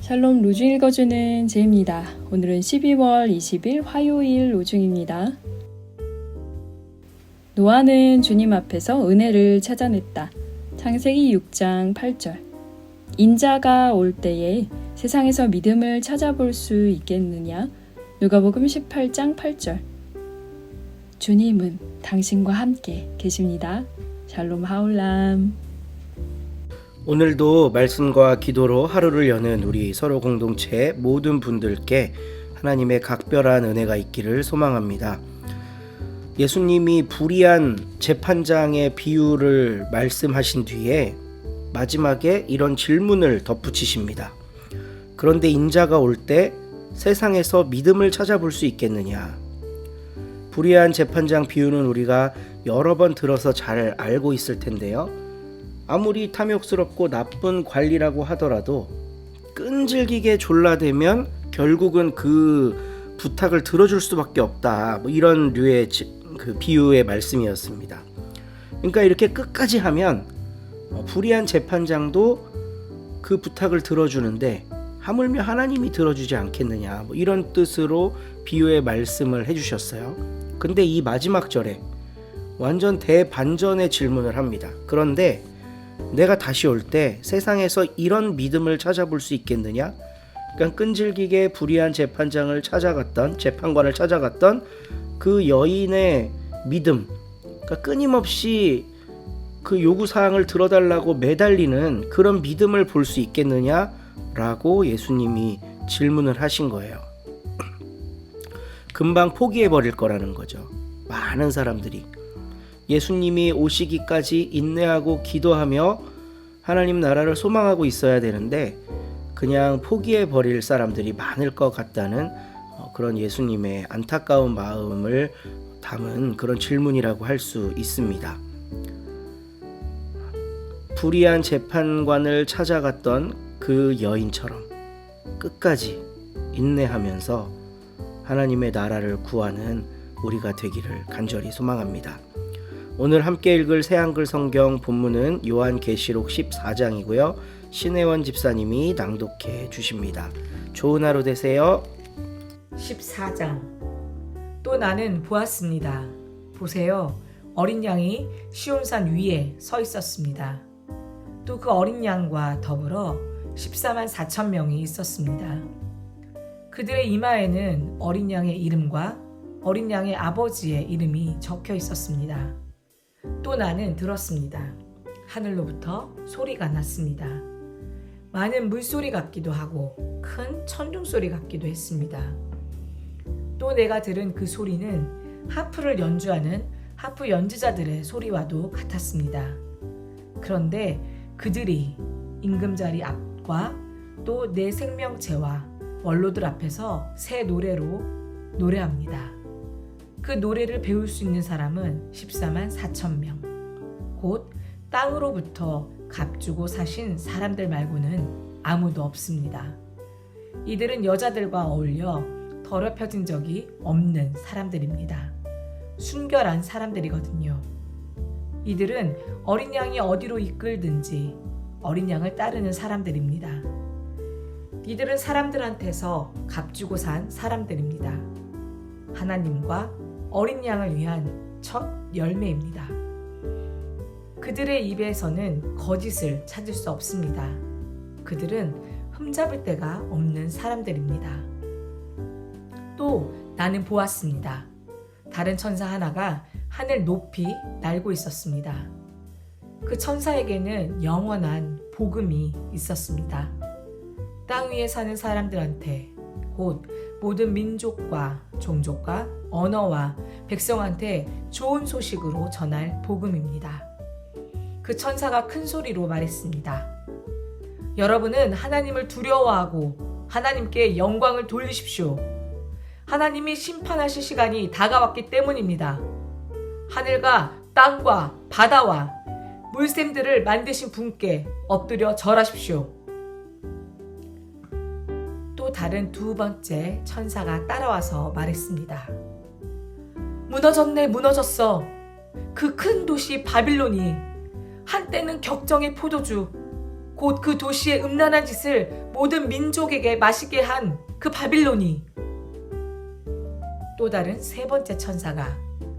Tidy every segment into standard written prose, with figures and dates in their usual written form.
샬롬 로중 읽어주는 제입니다. 오늘은 12월 20일 화요일 로중입니다. 노아는 주님 앞에서 은혜를 찾아냈다. 창세기 6장 8절. 인자가 올 때에 세상에서 믿음을 찾아볼 수 있겠느냐? 누가복음 18장 8절. 주님은 당신과 함께 계십니다. 샬롬 하울람. 오늘도 말씀과 기도로 하루를 여는 우리 서로 공동체 모든 분들께 하나님의 각별한 은혜가 있기를 소망합니다. 예수님이 불의한 재판장의 비유를 말씀하신 뒤에 마지막에 이런 질문을 덧붙이십니다. 그런데 인자가 올 때 세상에서 믿음을 찾아볼 수 있겠느냐? 불의한 재판장 비유는 우리가 여러 번 들어서 잘 알고 있을 텐데요. 아무리 탐욕스럽고 나쁜 관리라고 하더라도 끈질기게 졸라대면 결국은 그 부탁을 들어줄 수밖에 없다. 이런 류의 그 비유의 말씀이었습니다. 그러니까 이렇게 끝까지 하면 불의한 재판장도 그 부탁을 들어주는데 하물며 하나님이 들어주지 않겠느냐. 이런 뜻으로 비유의 말씀을 해주셨어요. 근데 이 마지막 절에 완전 대반전의 질문을 합니다. 그런데 내가 다시 올 때 세상에서 이런 믿음을 찾아볼 수 있겠느냐? 그러니까 끈질기게 불의한 재판관을 찾아갔던 그 여인의 믿음, 그러니까 끊임없이 그 요구사항을 들어달라고 매달리는 그런 믿음을 볼 수 있겠느냐라고 예수님이 질문을 하신 거예요. 금방 포기해버릴 거라는 거죠. 많은 사람들이 예수님이 오시기까지 인내하고 기도하며 하나님 나라를 소망하고 있어야 되는데 그냥 포기해버릴 사람들이 많을 것 같다는 그런 예수님의 안타까운 마음을 담은 그런 질문이라고 할 수 있습니다. 불의한 재판관을 찾아갔던 그 여인처럼 끝까지 인내하면서 하나님의 나라를 구하는 우리가 되기를 간절히 소망합니다. 오늘 함께 읽을 새한글 성경 본문은 요한계시록 14장이고요. 신혜원 집사님이 낭독해 주십니다. 좋은 하루 되세요. 14장. 또 나는 보았습니다. 보세요, 어린 양이 시온산 위에 서 있었습니다. 또 그 어린 양과 더불어 14만 4천 명이 있었습니다. 그들의 이마에는 어린 양의 이름과 어린 양의 아버지의 이름이 적혀 있었습니다. 또 나는 들었습니다. 하늘로부터 소리가 났습니다. 많은 물소리 같기도 하고 큰 천둥 소리 같기도 했습니다. 또 내가 들은 그 소리는 하프를 연주하는 하프 연주자들의 소리와도 같았습니다. 그런데 그들이 임금자리 앞과 또 내 생명체와 원로들 앞에서 새 노래로 노래합니다. 그 노래를 배울 수 있는 사람은 14만 4천 명. 곧 땅으로부터 값주고 사신 사람들 말고는 아무도 없습니다. 이들은 여자들과 어울려 더럽혀진 적이 없는 사람들입니다. 순결한 사람들이거든요. 이들은 어린 양이 어디로 이끌든지 어린 양을 따르는 사람들입니다. 이들은 사람들한테서 값주고 산 사람들입니다. 하나님과 어린 양을 위한 첫 열매입니다. 그들의 입에서는 거짓을 찾을 수 없습니다. 그들은 흠잡을 데가 없는 사람들입니다. 또 나는 보았습니다. 다른 천사 하나가 하늘 높이 날고 있었습니다. 그 천사에게는 영원한 복음이 있었습니다. 땅 위에 사는 사람들한테, 곧 모든 민족과 종족과 언어와 백성한테 좋은 소식으로 전할 복음입니다. 그 천사가 큰 소리로 말했습니다. 여러분은 하나님을 두려워하고 하나님께 영광을 돌리십시오. 하나님이 심판하실 시간이 다가왔기 때문입니다. 하늘과 땅과 바다와 물샘들을 만드신 분께 엎드려 절하십시오. 또 다른 두 번째 천사가 따라와서 말했습니다. 무너졌네, 무너졌어. 그 큰 도시 바빌론이 한때는 격정의 포도주, 곧 그 도시의 음란한 짓을 모든 민족에게 맛있게 한 그 바빌론이. 또 다른 세 번째 천사가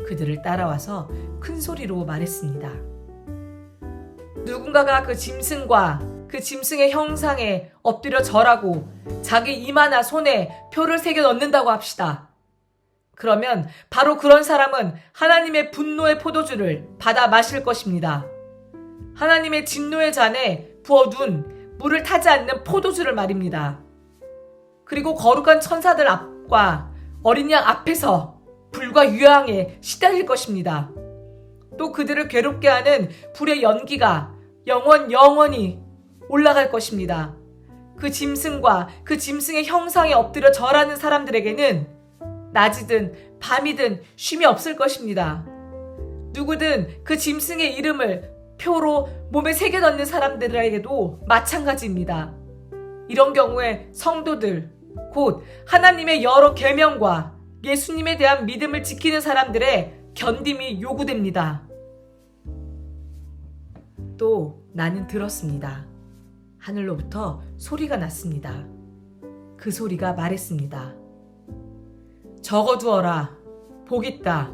그들을 따라와서 큰 소리로 말했습니다. 누군가가 그 짐승과 그 짐승의 형상에 엎드려 절하고 자기 이마나 손에 표를 새겨 넣는다고 합시다. 그러면 바로 그런 사람은 하나님의 분노의 포도주를 받아 마실 것입니다. 하나님의 진노의 잔에 부어둔 물을 타지 않는 포도주를 말입니다. 그리고 거룩한 천사들 앞과 어린 양 앞에서 불과 유황에 시달릴 것입니다. 또 그들을 괴롭게 하는 불의 연기가 영원히 올라갈 것입니다. 그 짐승과 그 짐승의 형상에 엎드려 절하는 사람들에게는 낮이든 밤이든 쉼이 없을 것입니다. 누구든 그 짐승의 이름을 표로 몸에 새겨 넣는 사람들에게도 마찬가지입니다. 이런 경우에 성도들, 곧 하나님의 여러 계명과 예수님에 대한 믿음을 지키는 사람들의 견딤이 요구됩니다. 또 나는 들었습니다. 하늘로부터 소리가 났습니다. 그 소리가 말했습니다. 적어두어라. 보겠다.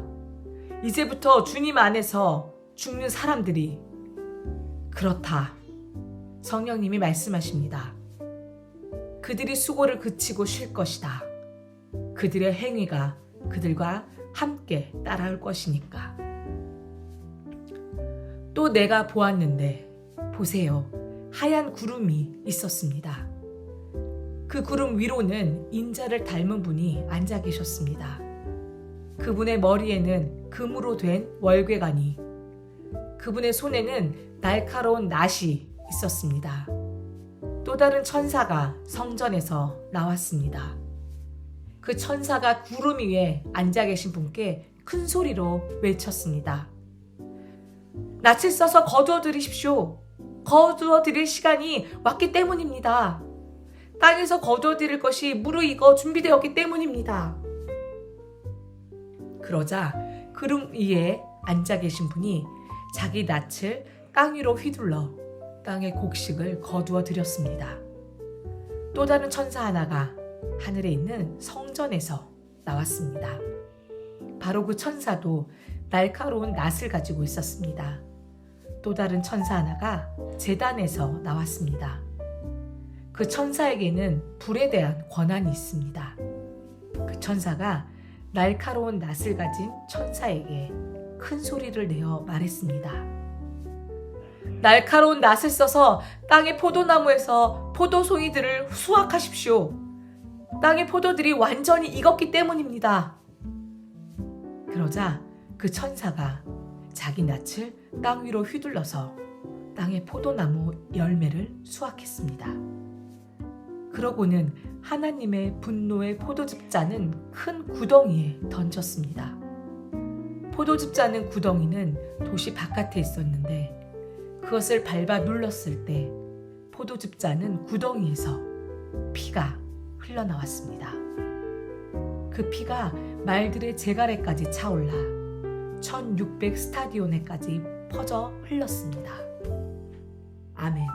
이제부터 주님 안에서 죽는 사람들이. 그렇다. 성령님이 말씀하십니다. 그들이 수고를 그치고 쉴 것이다. 그들의 행위가 그들과 함께 따라올 것이니까. 또 내가 보았는데 보세요. 하얀 구름이 있었습니다. 그 구름 위로는 인자를 닮은 분이 앉아 계셨습니다. 그분의 머리에는 금으로 된 월궤관이, 그분의 손에는 날카로운 낫이 있었습니다. 또 다른 천사가 성전에서 나왔습니다. 그 천사가 구름 위에 앉아 계신 분께 큰 소리로 외쳤습니다. 낯을 써서 거두어 드리십시오. 거두어 드릴 시간이 왔기 때문입니다. 땅에서 거두어 드릴 것이 무르익어 준비되었기 때문입니다. 그러자 구름 위에 앉아 계신 분이 자기 낯을 땅 위로 휘둘러 땅의 곡식을 거두어 드렸습니다. 또 다른 천사 하나가 하늘에 있는 성전에서 나왔습니다. 바로 그 천사도 날카로운 낫을 가지고 있었습니다. 또 다른 천사 하나가 제단에서 나왔습니다. 그 천사에게는 불에 대한 권한이 있습니다. 그 천사가 날카로운 낫을 가진 천사에게 큰 소리를 내어 말했습니다. 날카로운 낫을 써서 땅의 포도나무에서 포도송이들을 수확하십시오. 땅의 포도들이 완전히 익었기 때문입니다. 그러자 그 천사가 자기 낯을 땅 위로 휘둘러서 땅의 포도나무 열매를 수확했습니다. 그러고는 하나님의 분노의 포도즙 짜는 큰 구덩이에 던졌습니다. 포도즙 짜는 구덩이는 도시 바깥에 있었는데 그것을 밟아 눌렀을 때 포도즙 짜는 구덩이에서 피가 흘러나왔습니다. 그 피가 말들의 제가래까지 차올라 1600 스타디온에까지 퍼져 흘렀습니다. 아멘.